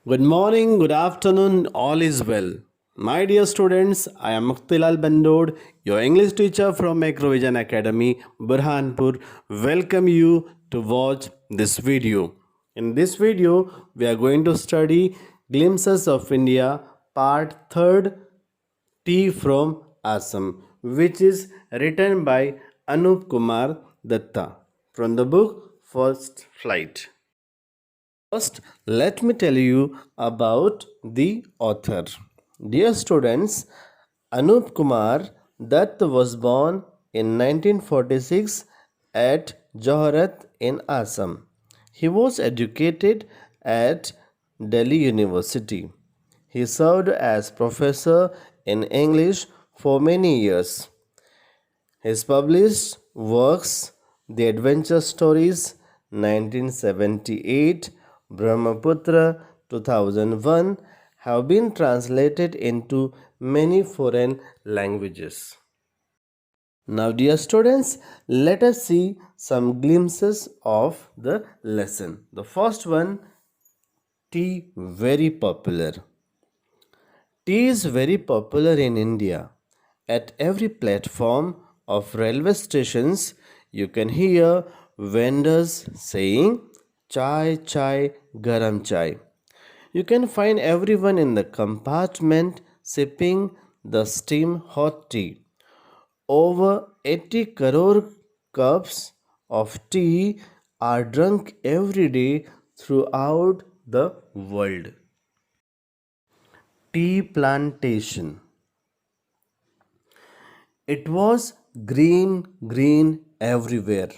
Good morning, good afternoon, all is well. My dear students, I am Muktilal Bandod, your English teacher from Macrovision Academy, Burhanpur. Welcome you to watch this video. In this video, we are going to study Glimpses of India, part 3rd, Tea from Assam, which is written by Anup Kumar Datta from the book First Flight. First, let me tell you about the author. Dear students, Anup Kumar Dutt was born in 1946 at Joharat in Assam. He was educated at Delhi University. He served as professor in English for many years. His published works, The Adventure Stories 1978, Brahmaputra 2001, have been translated into many foreign languages. Now, dear students, let us see some glimpses of the lesson. The first one, tea very popular. Tea is very popular in India. At every platform of railway stations, you can hear vendors saying, Chai, chai, garam chai. You can find everyone in the compartment sipping the steam hot tea. Over 80 crore cups of tea are drunk every day throughout the world. Tea plantation. It was green, green everywhere.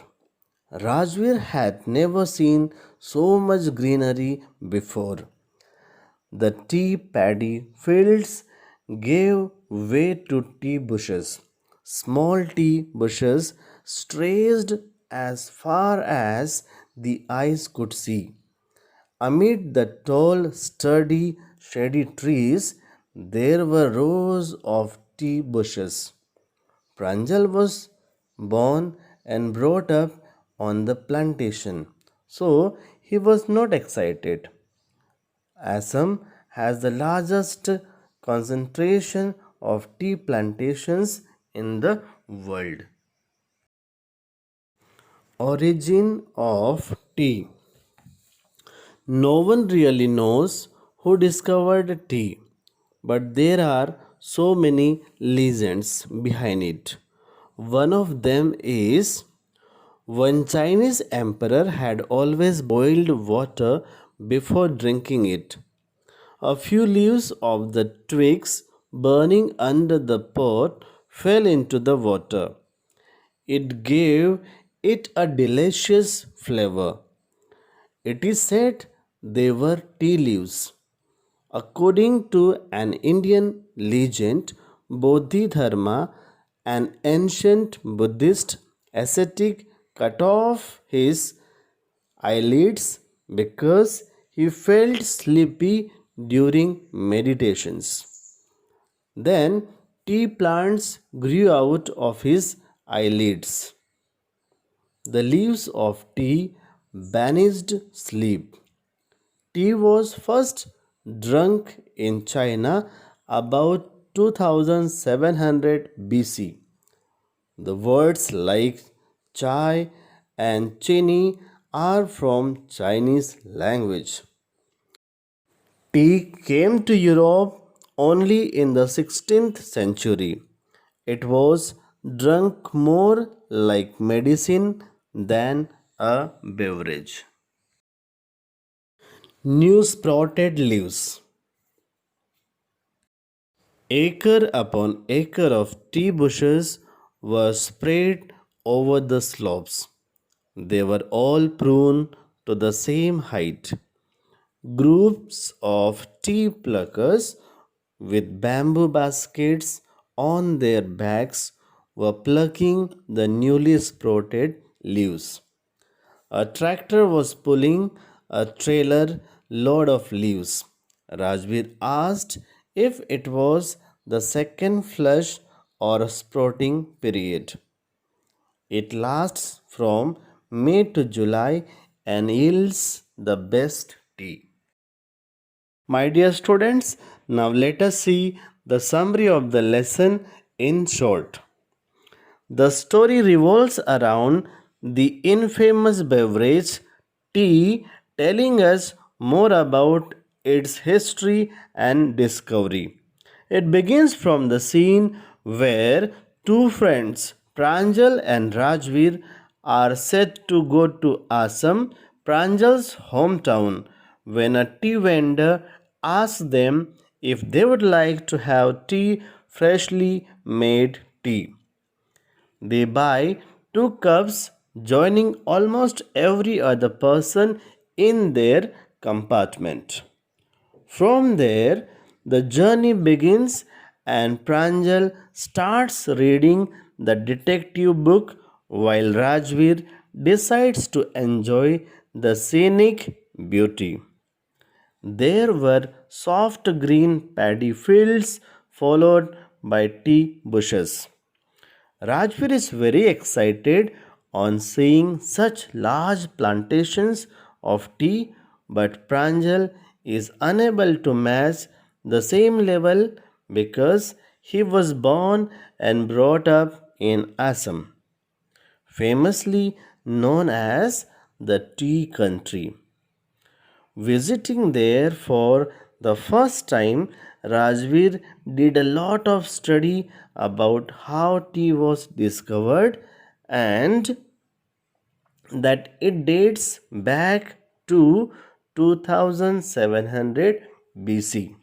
Rajvir had never seen so much greenery before. The tea paddy fields gave way to tea bushes. Small tea bushes stretched as far as the eyes could see. Amid the tall, sturdy, shady trees, there were rows of tea bushes. Pranjal was born and brought up on the plantation, so he was not excited. Assam has the largest concentration of tea plantations in the world. Origin of tea. No one really knows who discovered tea, but there are so many legends behind it. One of them is one Chinese emperor had always boiled water before drinking it. A few leaves of the twigs burning under the pot fell into the water. It gave it a delicious flavor. It is said they were tea leaves. According to an Indian legend, Bodhidharma, an ancient Buddhist ascetic, cut off his eyelids because he felt sleepy during meditations. Then tea plants grew out of his eyelids. The leaves of tea banished sleep. Tea was first drunk in China about 2700 BC. The words like chai and chini are from Chinese language. Tea came to Europe only in the 16th century. It was drunk more like medicine than a beverage. New sprouted leaves. Acre upon acre of tea bushes were spread over the slopes. They were all pruned to the same height. Groups of tea pluckers with bamboo baskets on their backs were plucking the newly sprouted leaves. A tractor was pulling a trailer load of leaves. Rajbir asked if it was the second flush or sprouting period. It lasts from May to July and yields the best tea. My dear students, now let us see the summary of the lesson in short. The story revolves around the infamous beverage tea, telling us more about its history and discovery. It begins from the scene where two friends, Pranjal and Rajveer, are set to go to Assam, Pranjal's hometown, when a tea vendor asks them if they would like to have tea, freshly made tea. They buy 2 cups, joining almost every other person in their compartment. From there, the journey begins, and Pranjal starts reading the detective book while Rajveer decides to enjoy the scenic beauty. There were soft green paddy fields followed by tea bushes. Rajveer is very excited on seeing such large plantations of tea, but Pranjal is unable to match the same level because he was born and brought up in Assam, famously known as the tea country. Visiting there for the first time, Rajveer did a lot of study about how tea was discovered and that it dates back to 2700 BC.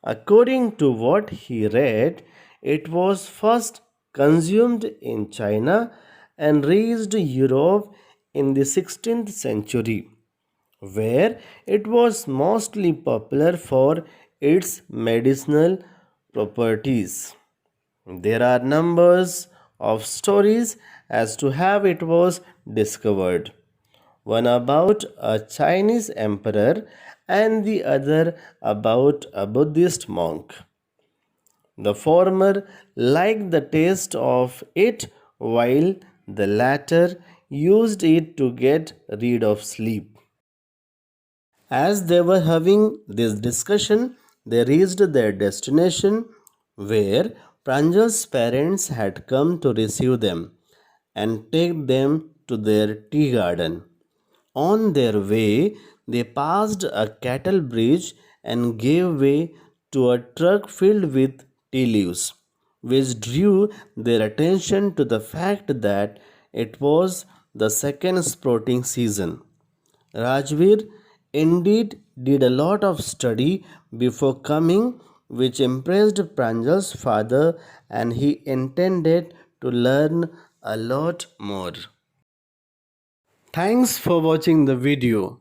According to what he read, it was first consumed in China and reached Europe in the 16th century, where it was mostly popular for its medicinal properties. There are numbers of stories as to how it was discovered. One about a Chinese emperor and the other about a Buddhist monk. The former liked the taste of it while the latter used it to get rid of sleep. As they were having this discussion, they reached their destination where Pranjal's parents had come to receive them and take them to their tea garden. On their way, they passed a cattle bridge and gave way to a truck filled with tea leaves, which drew their attention to the fact that it was the second sprouting season. Rajveer indeed did a lot of study before coming, which impressed Pranjal's father, and he intended to learn a lot more. Thanks for watching the video.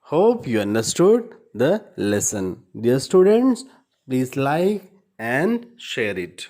Hope you understood the lesson. Dear students, please like and share it.